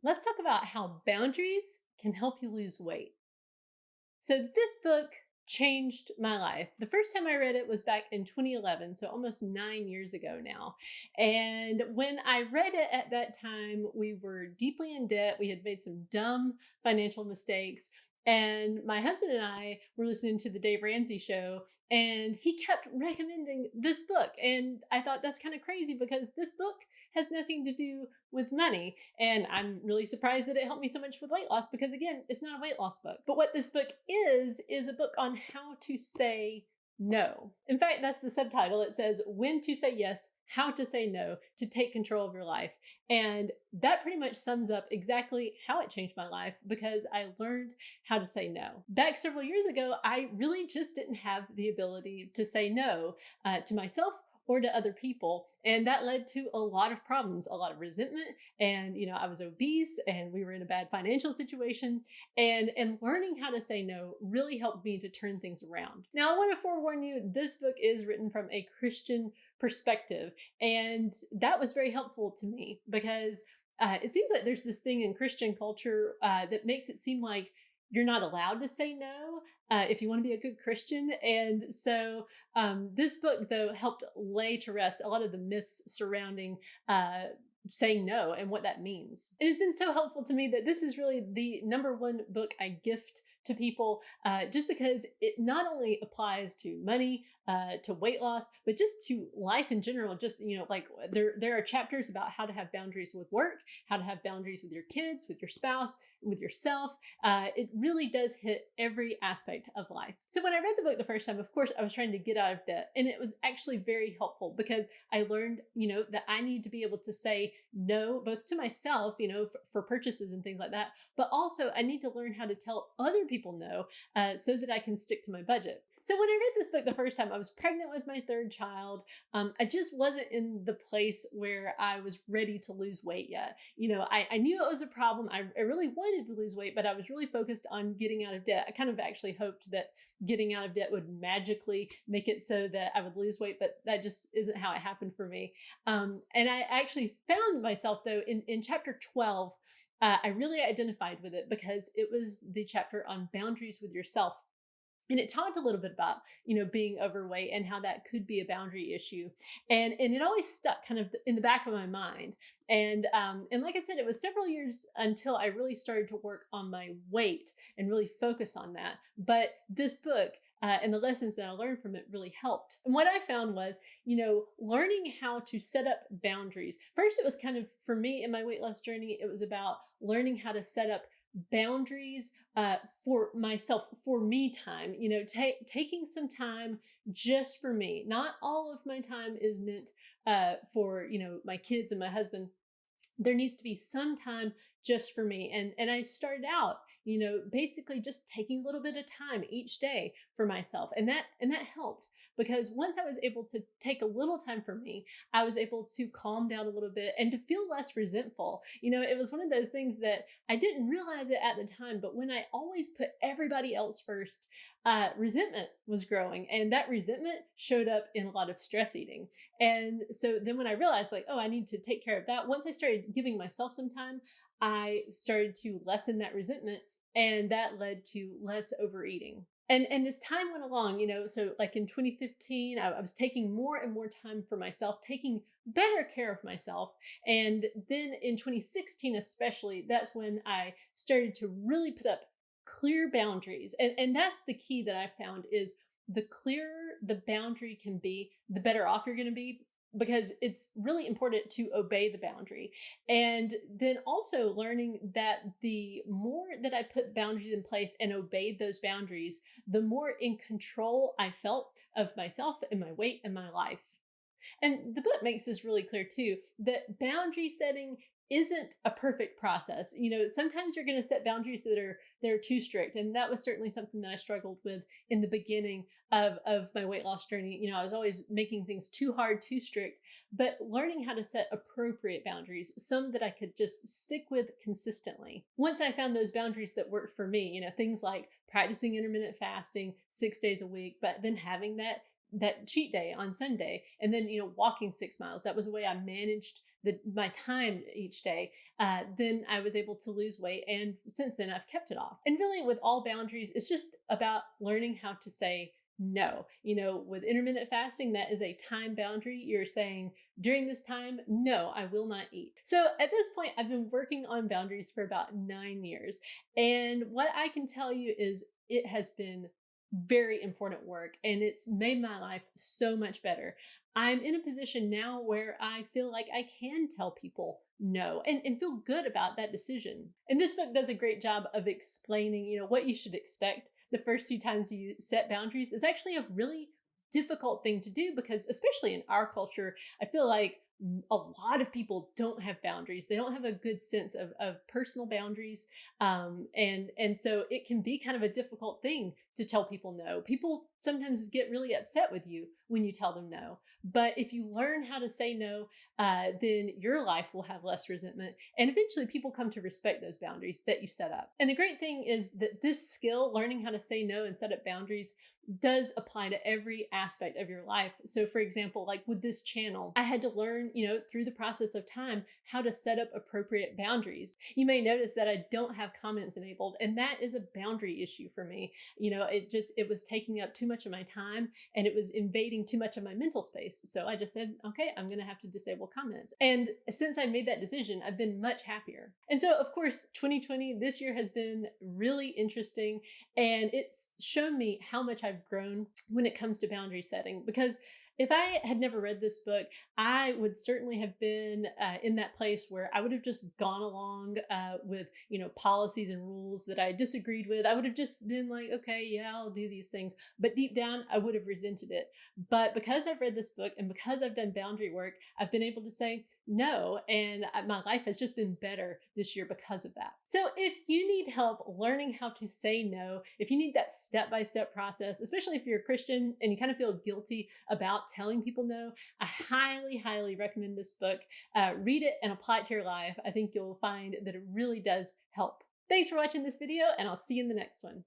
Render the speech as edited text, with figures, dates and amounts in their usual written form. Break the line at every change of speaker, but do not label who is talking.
let's talk about how boundaries can help you lose weight. So, this book changed my life. The first time I read it was back in 2011, so almost 9 years ago now. And when I read it at that time, we were deeply in debt. We had made some dumb financial mistakes. And my husband and I were listening to the Dave Ramsey show, and he kept recommending this book. And I thought that's kind of crazy because this book has nothing to do with money. And I'm really surprised that it helped me so much with weight loss because, again, it's not a weight loss book. But what this book is a book on how to say no. In fact, that's the subtitle. It says, When to Say Yes, How to Say No to Take Control of Your Life. And that pretty much sums up exactly how it changed my life because I learned how to say no. Back several years ago, I really just didn't have the ability to say no to myself or to other people. And that led to a lot of problems, a lot of resentment. And, I was obese and we were in a bad financial situation. And learning how to say no really helped me to turn things around. Now, I want to forewarn you, this book is written from a Christian perspective. And that was very helpful to me because it seems like there's this thing in Christian culture that makes it seem like you're not allowed to say no if you want to be a good Christian. And so this book, though, helped lay to rest a lot of the myths surrounding saying no and what that means. It has been so helpful to me that this is really the number one book I gift to people just because it not only applies to money, to weight loss, but just to life in general. Just, like there are chapters about how to have boundaries with work, how to have boundaries with your kids, with your spouse, with yourself. It really does hit every aspect of life. So when I read the book the first time, of course, I was trying to get out of debt. And it was actually very helpful because I learned, that I need to be able to say no, both to myself, for purchases and things like that, but also I need to learn how to tell other people no so that I can stick to my budget. So when I read this book the first time, I was pregnant with my third child. I just wasn't in the place where I was ready to lose weight yet. I knew it was a problem. I really wanted to lose weight, but I was really focused on getting out of debt. I kind of actually hoped that getting out of debt would magically make it so that I would lose weight, but that just isn't how it happened for me. And I actually found myself, though, in chapter 12, I really identified with it because it was the chapter on boundaries with yourself. And it talked a little bit about, being overweight and how that could be a boundary issue. And it always stuck kind of in the back of my mind. And like I said, it was several years until I really started to work on my weight and really focus on that. But this book and the lessons that I learned from it really helped. And what I found was, learning how to set up boundaries. First, it was kind of, for me in my weight loss journey, it was about learning how to set up boundaries for myself, for me time, taking some time just for me. Not all of my time is meant for, my kids and my husband. There needs to be some time just for me. And I started out, basically just taking a little bit of time each day for myself. And that helped because once I was able to take a little time for me, I was able to calm down a little bit and to feel less resentful. It was one of those things that I didn't realize it at the time, but when I always put everybody else first, resentment was growing, and that resentment showed up in a lot of stress eating. And so then when I realized, like, oh, I need to take care of that, once I started giving myself some time, I started to lessen that resentment, and that led to less overeating. And as time went along, so like in 2015, I was taking more and more time for myself, taking better care of myself. And then in 2016, especially, that's when I started to really put up clear boundaries. And that's the key that I found is the clearer the boundary can be, the better off you're going to be, because it's really important to obey the boundary. And then also learning that the more that I put boundaries in place and obeyed those boundaries, the more in control I felt of myself and my weight and my life. And the book makes this really clear too, that boundary setting isn't a perfect process. Sometimes you're going to set boundaries that are too strict. And that was certainly something that I struggled with in the beginning of my weight loss journey. I was always making things too hard, too strict, but learning how to set appropriate boundaries, some that I could just stick with consistently. Once I found those boundaries that worked for me, things like practicing intermittent fasting 6 days a week, but then having that cheat day on Sunday, and then walking 6 miles. That was a way I managed my time each day, then I was able to lose weight. And since then, I've kept it off. And really, with all boundaries, it's just about learning how to say no. With intermittent fasting, that is a time boundary. You're saying, during this time, no, I will not eat. So at this point, I've been working on boundaries for about 9 years. And what I can tell you is it has been very important work, and it's made my life so much better. I'm in a position now where I feel like I can tell people no, and feel good about that decision. And this book does a great job of explaining, what you should expect the first few times you set boundaries is actually a really difficult thing to do, because especially in our culture, I feel like a lot of people don't have boundaries. They don't have a good sense of personal boundaries. And so it can be kind of a difficult thing to tell people no. People sometimes get really upset with you when you tell them no. But if you learn how to say no, then your life will have less resentment. And eventually people come to respect those boundaries that you set up. And the great thing is that this skill, learning how to say no and set up boundaries, does apply to every aspect of your life. So for example, like with this channel, I had to learn, through the process of time, how to set up appropriate boundaries. You may notice that I don't have comments enabled, and that is a boundary issue for me. It was taking up too much of my time, and it was invading too much of my mental space. So I just said, okay, I'm going to have to disable comments. And since I made that decision, I've been much happier. And so of course, 2020, this year has been really interesting, and it's shown me how much I've grown when it comes to boundary setting. Because if I had never read this book, I would certainly have been in that place where I would have just gone along with, policies and rules that I disagreed with. I would have just been like, okay, yeah, I'll do these things. But deep down, I would have resented it. But because I've read this book and because I've done boundary work, I've been able to say no. And my life has just been better this year because of that. So if you need help learning how to say no, if you need that step-by-step process, especially if you're a Christian and you kind of feel guilty about telling people no, I highly, highly recommend this book. Read it and apply it to your life. I think you'll find that it really does help. Thanks for watching this video, and I'll see you in the next one.